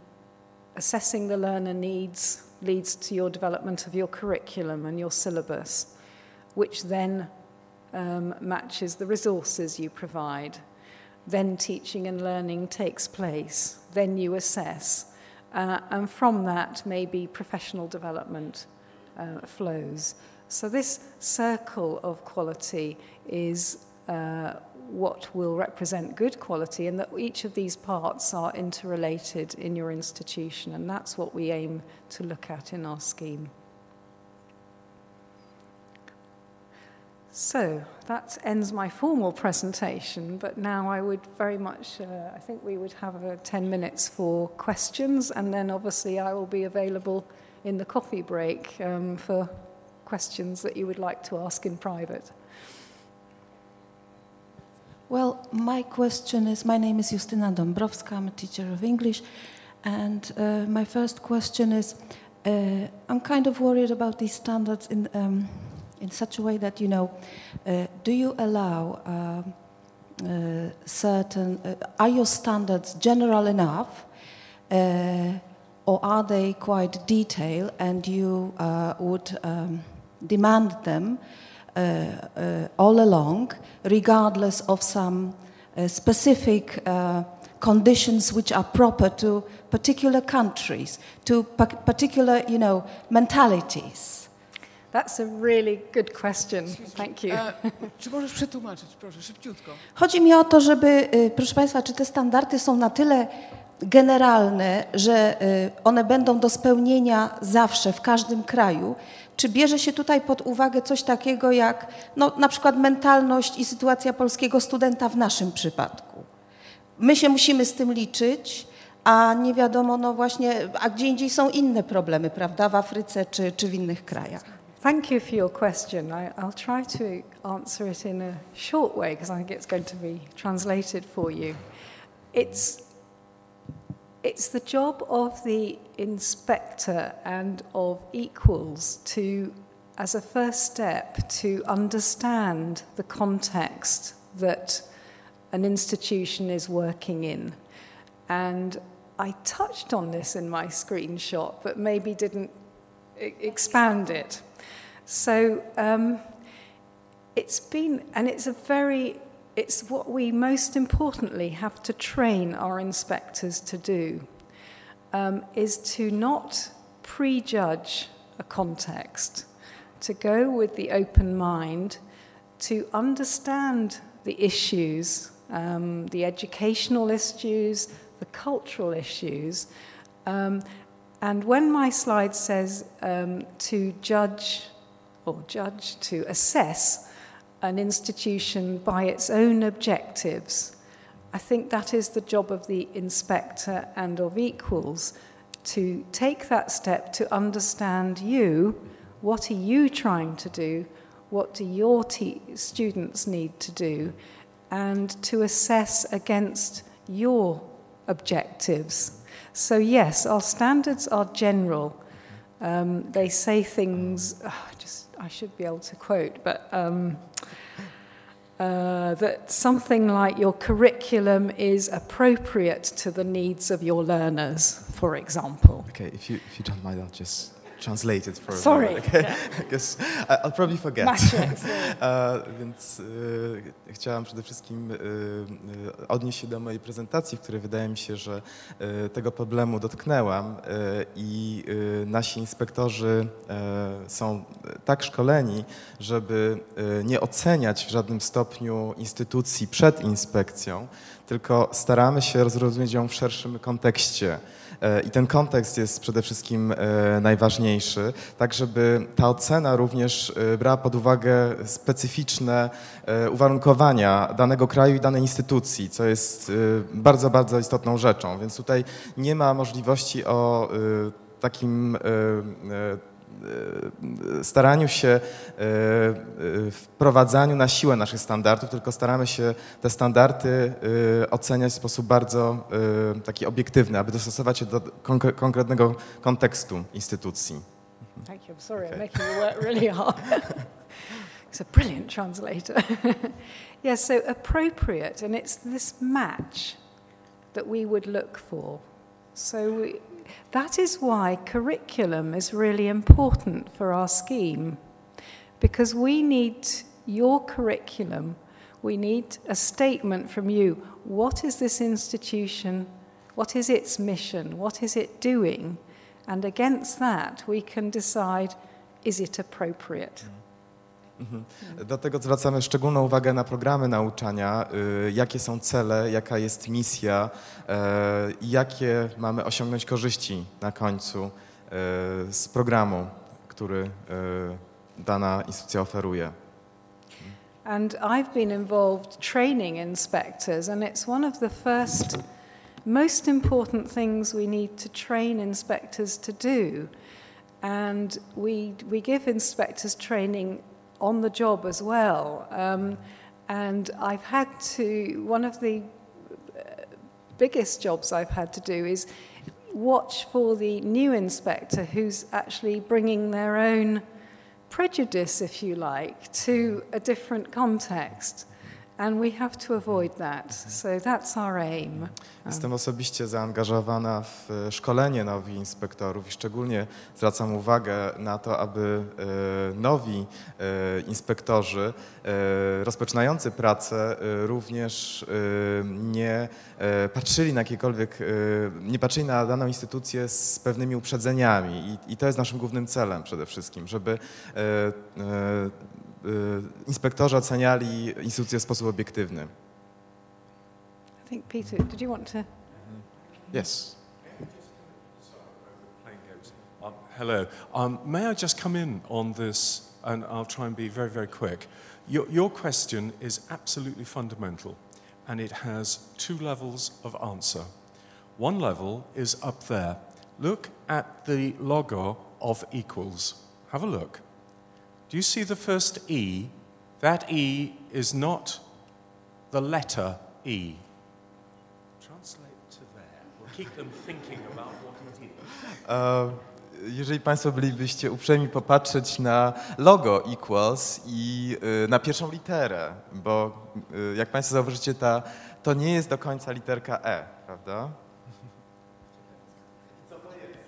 assessing the learner needs leads to your development of your curriculum and your syllabus, which then matches the resources you provide. Then teaching and learning takes place. Then you assess. And from that, maybe professional development flows. So this circle of quality is what will represent good quality, and that each of these parts are interrelated in your institution, and that's what we aim to look at in our scheme. So that ends my formal presentation, but now I would very much, I think we would have 10 minutes for questions, and then obviously I will be available in the coffee break for questions that you would like to ask in private. Well, my question is, my name is Justyna Dąbrowska, I'm a teacher of English, and my first question is, I'm kind of worried about these standards in such a way that, you know, do you allow are your standards general enough, or are they quite detailed and you would demand them all along, regardless of some specific conditions which are proper to particular countries, to particular, you know, mentalities? That's a really good question. Thank you. Czy możesz przetłumaczyć, proszę, szybciutko? Chodzi mi o to, żeby, proszę Państwa, czy te standardy są na tyle generalne, że one będą do spełnienia zawsze, w każdym kraju, czy bierze się tutaj pod uwagę coś takiego jak no, na przykład mentalność i sytuacja polskiego studenta w naszym przypadku? My się musimy z tym liczyć, a nie wiadomo, no właśnie, a gdzie indziej są inne problemy, prawda, w Afryce czy w innych krajach. Thank you for your question. I'll try to answer it in a short way because I think it's going to be translated for you. It's the job of the inspector and of equals to, as a first step, to understand the context that an institution is working in. And I touched on this in my screenshot, but maybe didn't expand it. So it's what we most importantly have to train our inspectors to do, is to not prejudge a context, to go with the open mind, to understand the issues, the educational issues, the cultural issues. And when my slide says to assess an institution by its own objectives, I think that is the job of the inspector and of equals, to take that step to understand you, what are you trying to do, what do your students need to do, and to assess against your objectives. So yes, our standards are general. They say things, I should be able to quote, but that something like your curriculum is appropriate to the needs of your learners, for example. Okay, if you don't mind, I'll just translate it for Sorry. a moment, okay? Yeah. Because I'll probably forget. Więc chciałam przede wszystkim odnieść się do mojej prezentacji, w której wydaje mi się, że tego problemu dotknęłam i nasi inspektorzy są tak szkoleni, żeby nie oceniać w żadnym stopniu instytucji przed inspekcją, tylko staramy się zrozumieć ją w szerszym kontekście. I ten kontekst jest przede wszystkim najważniejszy, tak żeby ta ocena również brała pod uwagę specyficzne uwarunkowania danego kraju i danej instytucji, co jest bardzo, bardzo istotną rzeczą. Więc tutaj nie ma możliwości o takim staraniu się wprowadzaniu na siłę naszych standardów, tylko staramy się te standardy oceniać w sposób bardzo taki obiektywny, aby dostosować je do konkretnego kontekstu instytucji. Thank you. I'm sorry, I'm making you work really hard. He's a brilliant translator. Yes, so appropriate, and it's this match that we would look for. So that is why curriculum is really important for our scheme, because we need your curriculum, we need a statement from you. What is this institution? What is its mission? What is it doing? And against that, we can decide, is it appropriate? Dlatego zwracamy szczególną uwagę na programy nauczania, jakie są cele, jaka jest misja i jakie mamy osiągnąć korzyści na końcu z programu, który dana instytucja oferuje. And I've been involved training inspectors, and it's one of the first most important things we need to train inspectors to do. And we give inspectors training on the job as well. And I've had to, one of the biggest jobs I've had to do is watch for the new inspector who's actually bringing their own prejudice, if you like, to a different context. And we have to avoid that. So that's our aim. Jestem osobiście zaangażowana w szkolenie nowych inspektorów i szczególnie zwracam uwagę na to, aby nowi inspektorzy rozpoczynający pracę również nie patrzyli na nie patrzyli na daną instytucję z pewnymi uprzedzeniami i to jest naszym głównym celem przede wszystkim, żeby inspektorzy oceniali instytucję w sposób obiektywny. I think Peter, did you want to? Yes. Hello. May I just come in on this, and I'll try and be very, very quick. Your question is absolutely fundamental, and it has two levels of answer. One level is up there. Look at the logo of Equals. Have a look. Do you see the first E? That E is not the letter E. Translate to there. We'll keep them thinking about what it is. Jeżeli Państwo bylibyście uprzejmi popatrzeć na logo Equals i na pierwszą literę, bo jak Państwo zauważycie, to nie jest do końca literka E, prawda?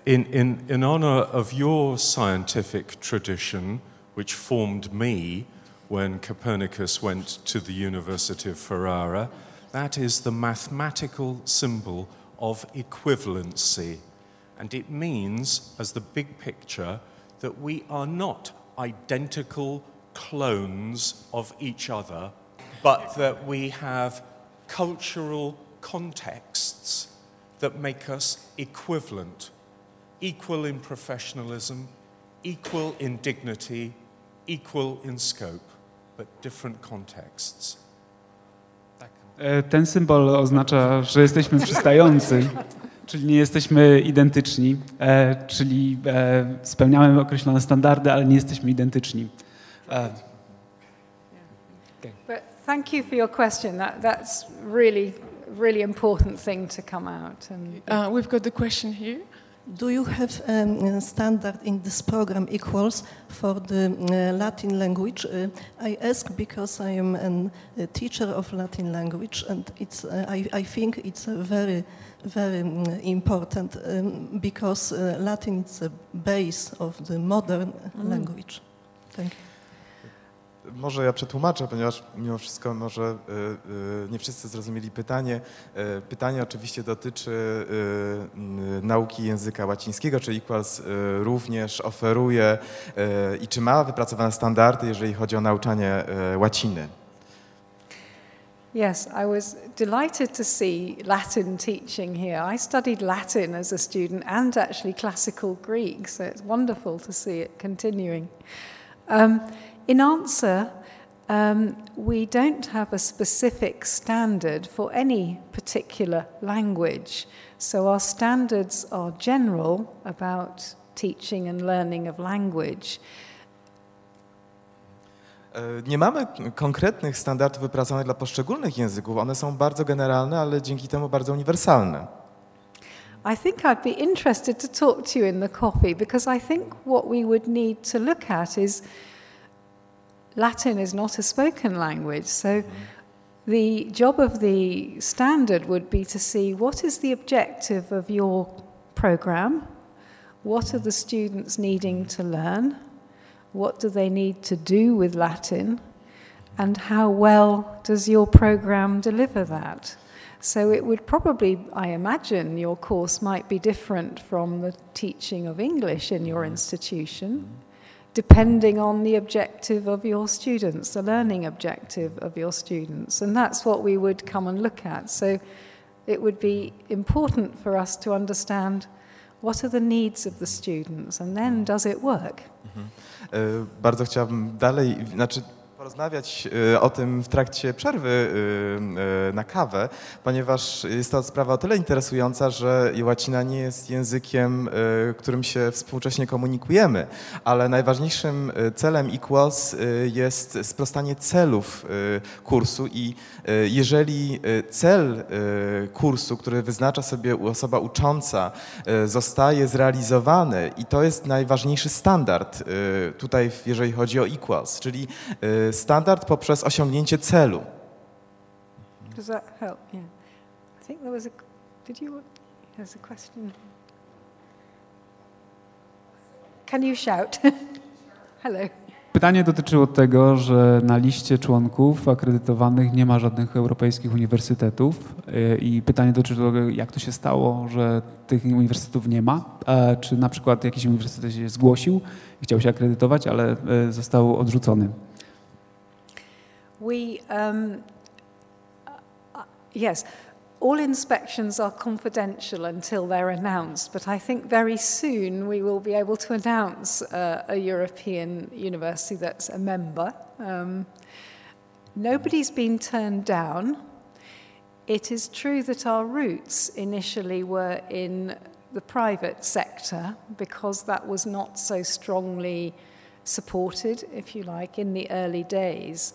In honor of your scientific tradition, which formed me when Copernicus went to the University of Ferrara, that is the mathematical symbol of equivalency. And it means, as the big picture, that we are not identical clones of each other, but that we have cultural contexts that make us equivalent. Equal in professionalism, equal in dignity, equal in scope, but different contexts. Ten symbol oznacza, że jesteśmy przystający, czyli nie jesteśmy identyczni, czyli spełniamy określone standardy, ale nie jesteśmy identyczni. But thank you for your question. That's really important thing to come out. And We've got the question here. Do you have a standard in this program Equals for the Latin language? I ask because I am a teacher of Latin language, and I think it's very important because Latin is the base of the modern language. Thank you. Może ja przetłumaczę, ponieważ mimo wszystko może nie wszyscy zrozumieli pytanie. Pytanie oczywiście dotyczy nauki języka łacińskiego, czy Equals również oferuje i czy ma wypracowane standardy, jeżeli chodzi o nauczanie łaciny. Yes, I was delighted to see Latin teaching here. I studied Latin as a student and actually classical Greek, so it's wonderful to see it continuing. In answer, we don't have a specific standard for any particular language. So our standards are general about teaching and learning of language. Nie mamy konkretnych standardów wypracowanych dla poszczególnych języków. One są bardzo generalne, ale dzięki temu bardzo uniwersalne. I think I'd be interested to talk to you in the coffee because I think what we would need to look at is Latin is not a spoken language, so the job of the standard would be to see what is the objective of your program, what are the students needing to learn, what do they need to do with Latin, and how well does your program deliver that? So it would probably, I imagine, your course might be different from the teaching of English in your institution, depending on the objective of your students, the learning objective of your students. And that's what we would come and look at. So it would be important for us to understand what are the needs of the students and then does it work? Bardzo chciałbym dalej, porozmawiać o tym w trakcie przerwy na kawę, ponieważ jest to sprawa o tyle interesująca, że łacina nie jest językiem, którym się współcześnie komunikujemy, ale najważniejszym celem Equals jest sprostanie celów kursu i jeżeli cel kursu, który wyznacza sobie osoba ucząca, zostaje zrealizowany i to jest najważniejszy standard tutaj, jeżeli chodzi o Equals, czyli standard poprzez osiągnięcie celu. Does that help? Yeah. I think there was there's a question. Can you shout? Hello. Pytanie dotyczyło tego, że na liście członków akredytowanych nie ma żadnych europejskich uniwersytetów i pytanie dotyczyło tego, jak to się stało, że tych uniwersytetów nie ma. Czy na przykład jakiś uniwersytet się zgłosił i chciał się akredytować, ale został odrzucony? Yes. All inspections are confidential until they're announced, but I think very soon we will be able to announce a European university that's a member. Nobody's been turned down. It is true that our roots initially were in the private sector because that was not so strongly supported, if you like, in the early days.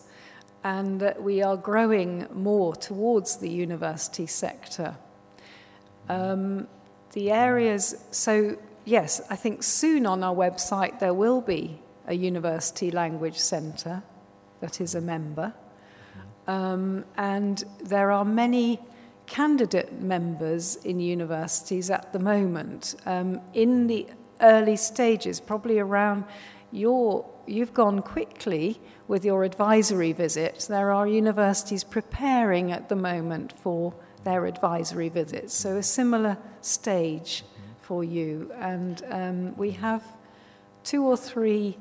And we are growing more towards the university sector. The areas, so yes, I think soon on our website there will be a university language centre that is a member. And there are many candidate members in universities at the moment. In the early stages, probably around you've gone quickly with your advisory visit. There are universities preparing at the moment for their advisory visits, so a similar stage for you. And we have 2 or 3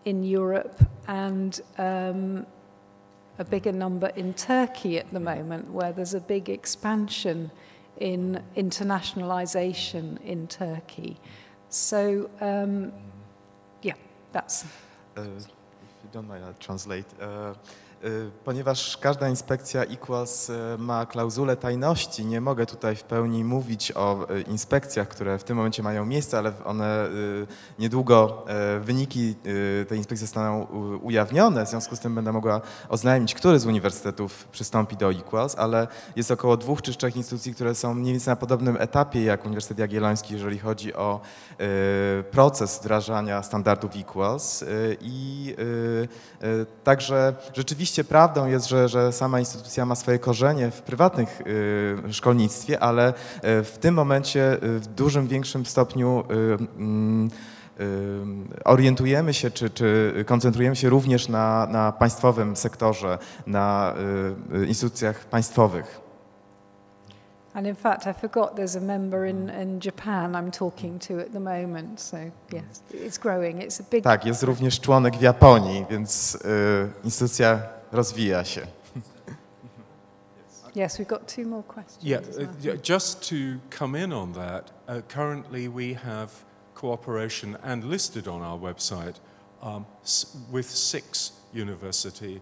in Europe and a bigger number in Turkey at the moment, where there's a big expansion in internationalization in Turkey. So, that's... If you don't mind, I'll translate. Ponieważ każda inspekcja Equals ma klauzulę tajności, nie mogę tutaj w pełni mówić o inspekcjach, które w tym momencie mają miejsce, ale one niedługo, wyniki tej inspekcji zostaną ujawnione, w związku z tym będę mogła oznajmić, który z uniwersytetów przystąpi do Equals, ale jest około 2 czy 3 instytucji, które są mniej więcej na podobnym etapie jak Uniwersytet Jagielloński, jeżeli chodzi o proces wdrażania standardów Equals i także rzeczywiście prawdą jest, że sama instytucja ma swoje korzenie w prywatnych szkolnictwie, ale w tym momencie w dużym, większym stopniu orientujemy się, czy koncentrujemy się również na państwowym sektorze, na instytucjach państwowych. And in fact, I forgot there's a member in Japan I'm talking to at the moment, so yes, it's growing. It's a big... Tak, jest również członek w Japonii, więc instytucja rozwija się. Yes, we've got 2 more questions. Yeah, just to come in on that, currently we have cooperation and listed on our website with 6 universities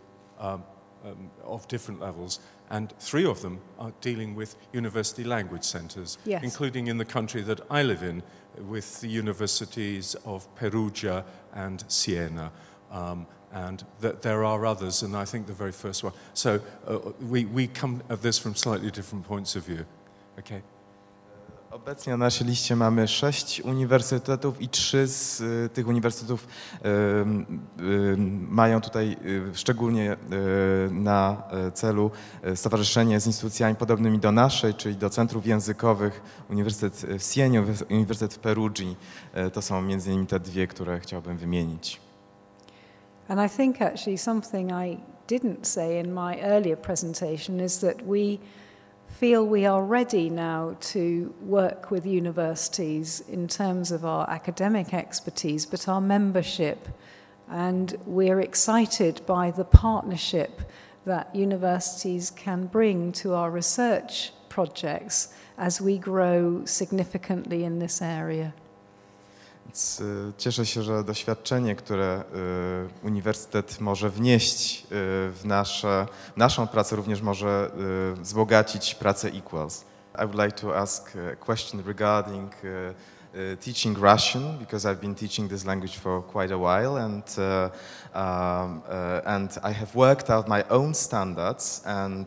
of different levels, and 3 of them are dealing with university language centres, yes, including in the country that I live in, with the universities of Perugia and Siena. And there are others, and I think the very first one. So we come at this from slightly different points of view. Okay. Obecnie na naszej liście mamy 6 uniwersytetów i 3 z tych uniwersytetów mają tutaj szczególnie na celu stowarzyszenie z instytucjami podobnymi do naszej, czyli do centrów językowych, Uniwersytet w Sienie, Uniwersytet w Perugii. To są między innymi te 2, które chciałbym wymienić. And I think actually something I didn't say in my earlier presentation is that we feel we are ready now to work with universities in terms of our academic expertise, but our membership. And we're excited by the partnership that universities can bring to our research projects as we grow significantly in this area. Więc cieszę się, że doświadczenie, które uniwersytet może wnieść w naszą pracę, również może wzbogacić pracę Equals. I would like to ask a question regarding teaching Russian because I've been teaching this language for quite a while, and I have worked out my own standards, and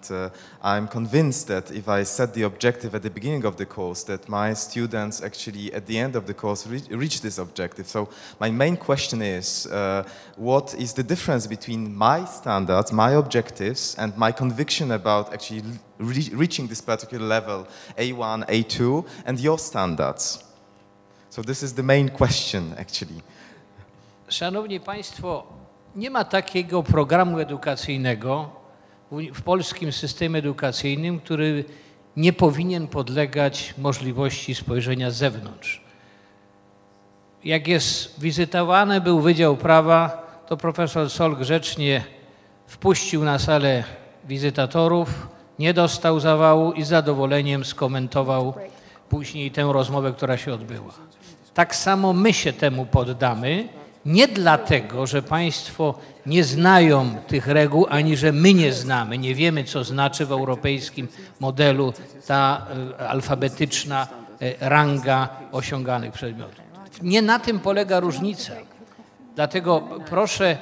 I'm convinced that if I set the objective at the beginning of the course, that my students actually at the end of the course reach this objective. So my main question is, what is the difference between my standards, my objectives, and my conviction about actually reaching this particular level, A1, A2, and your standards? So this is the main question, actually. Szanowni Państwo, nie ma takiego programu edukacyjnego w polskim systemie edukacyjnym, który nie powinien podlegać możliwości spojrzenia z zewnątrz. Jak jest wizytowany był Wydział Prawa, to profesor Sol grzecznie wpuścił na salę wizytatorów, nie dostał zawału i z zadowoleniem skomentował później tę rozmowę, która się odbyła. Tak samo my się temu poddamy, nie dlatego, że Państwo nie znają tych reguł, ani że my nie znamy, nie wiemy, co znaczy w europejskim modelu ta alfabetyczna ranga osiąganych przedmiotów. Nie na tym polega różnica. Dlatego proszę,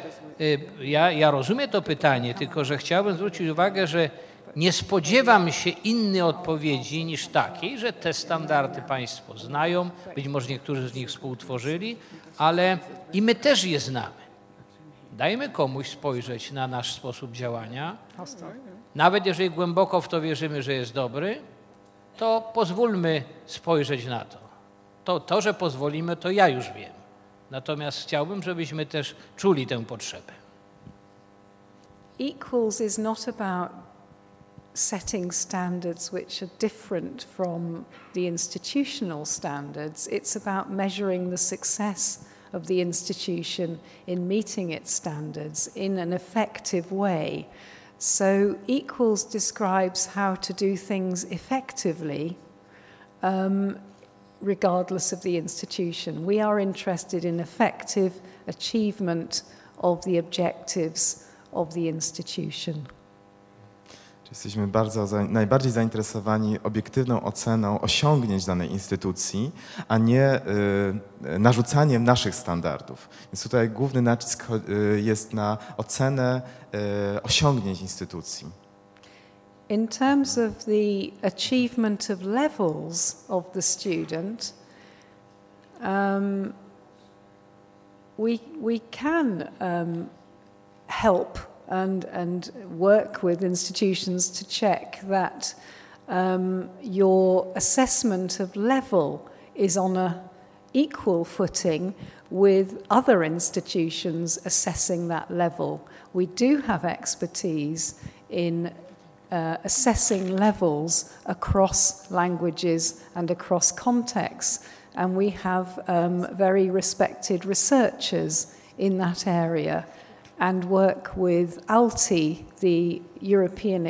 ja rozumiem to pytanie, tylko że chciałbym zwrócić uwagę, że nie spodziewam się innej odpowiedzi niż takiej, że te standardy Państwo znają, być może niektórzy z nich współtworzyli, ale i my też je znamy. Dajmy komuś spojrzeć na nasz sposób działania. Nawet jeżeli głęboko w to wierzymy, że jest dobry, to pozwólmy spojrzeć na to. To, że pozwolimy, to ja już wiem. Natomiast chciałbym, żebyśmy też czuli tę potrzebę. Equals is not about setting standards which are different from the institutional standards. It's about measuring the success of the institution in meeting its standards in an effective way. So Equals describes how to do things effectively regardless of the institution. We are interested in effective achievement of the objectives of the institution. Jesteśmy najbardziej zainteresowani obiektywną oceną osiągnięć danej instytucji, a nie narzucaniem naszych standardów. Więc tutaj główny nacisk jest na ocenę osiągnięć instytucji. In terms of the achievement of levels of the student, we can help and work with institutions to check that your assessment of level is on a equal footing with other institutions assessing that level. We do have expertise in assessing levels across languages and across contexts, and we have very respected researchers in that area, and work with ALTI, the European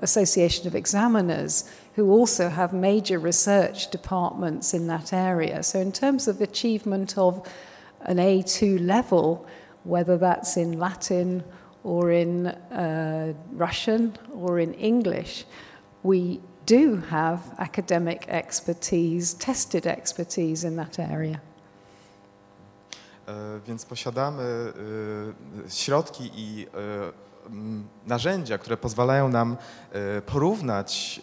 Association of Examiners, who also have major research departments in that area. So in terms of achievement of an A2 level, whether that's in Latin or in Russian or in English, we do have academic expertise, tested expertise in that area. Więc posiadamy środki i narzędzia, które pozwalają nam porównać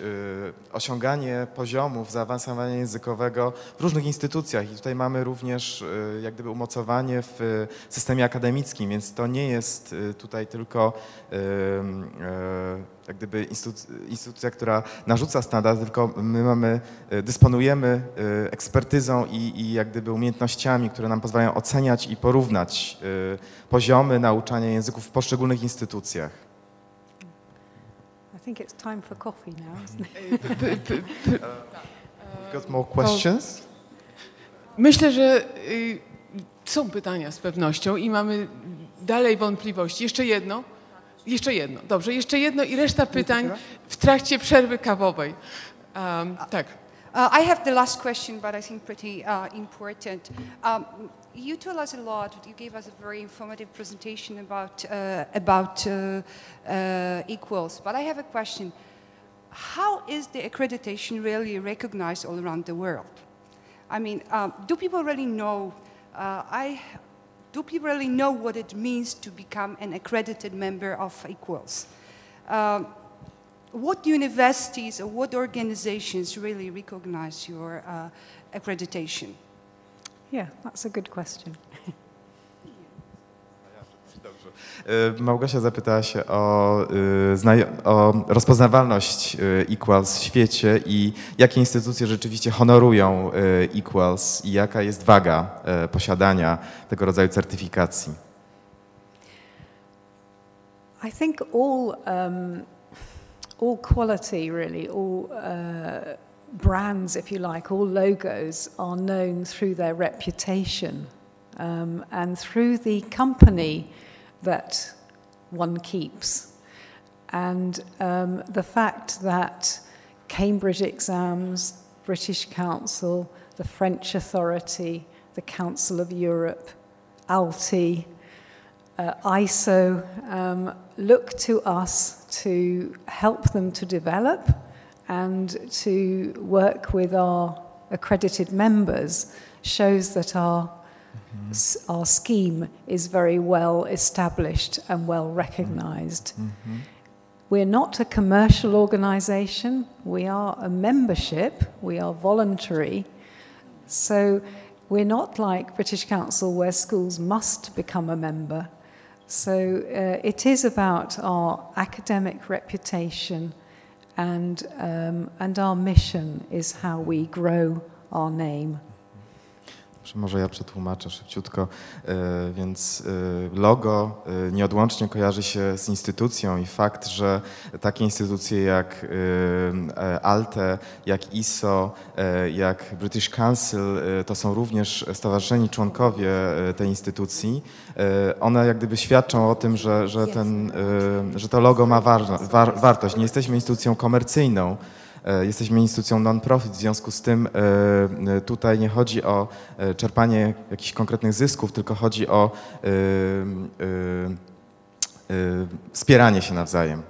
osiąganie poziomów zaawansowania językowego w różnych instytucjach. I tutaj mamy również jak gdyby umocowanie w systemie akademickim, więc to nie jest tutaj tylko jak gdyby instytucja, która narzuca standard, tylko my dysponujemy ekspertyzą i jak gdyby umiejętnościami, które nam pozwalają oceniać i porównać poziomy nauczania języków w poszczególnych instytucjach. I think it's time for coffee now, isn't it? Got more questions? Myślę, że są pytania z pewnością i mamy dalej wątpliwości. Jeszcze jedno. Dobrze, jeszcze jedno i reszta pytań w trakcie przerwy kawowej. Tak. I have the last question, but I think pretty important. You told us a lot. You gave us a very informative presentation about equals. But I have a question. how is the accreditation really recognized all around the world? I mean, do people really know? Do people really know what it means to become an accredited member of Equals? What universities or what organizations really recognize your accreditation? Yeah, that's a good question. Małgosia zapytała się o rozpoznawalność Equals w świecie i jakie instytucje rzeczywiście honorują Equals i jaka jest waga posiadania tego rodzaju certyfikacji. I think all quality, really, all brands, if you like, all logos are known through their reputation and through the company that one keeps. And the fact that Cambridge exams, British Council, the French Authority, the Council of Europe, ALTI, ISO, look to us to help them to develop and to work with our accredited members shows that our scheme is very well established and well recognized. Mm-hmm. We're not a commercial organization, we are a membership, we are voluntary. So we're not like British Council where schools must become a member. So it is about our academic reputation and our mission is how we grow our name. Może ja przetłumaczę szybciutko, więc logo nieodłącznie kojarzy się z instytucją i fakt, że takie instytucje jak ALTE, jak ISO, jak British Council to są również stowarzyszeni członkowie tej instytucji, one jak gdyby świadczą o tym, że to logo ma wartość. Nie jesteśmy instytucją komercyjną. Jesteśmy instytucją non-profit, w związku z tym tutaj nie chodzi o czerpanie jakichś konkretnych zysków, tylko chodzi o wspieranie się nawzajem.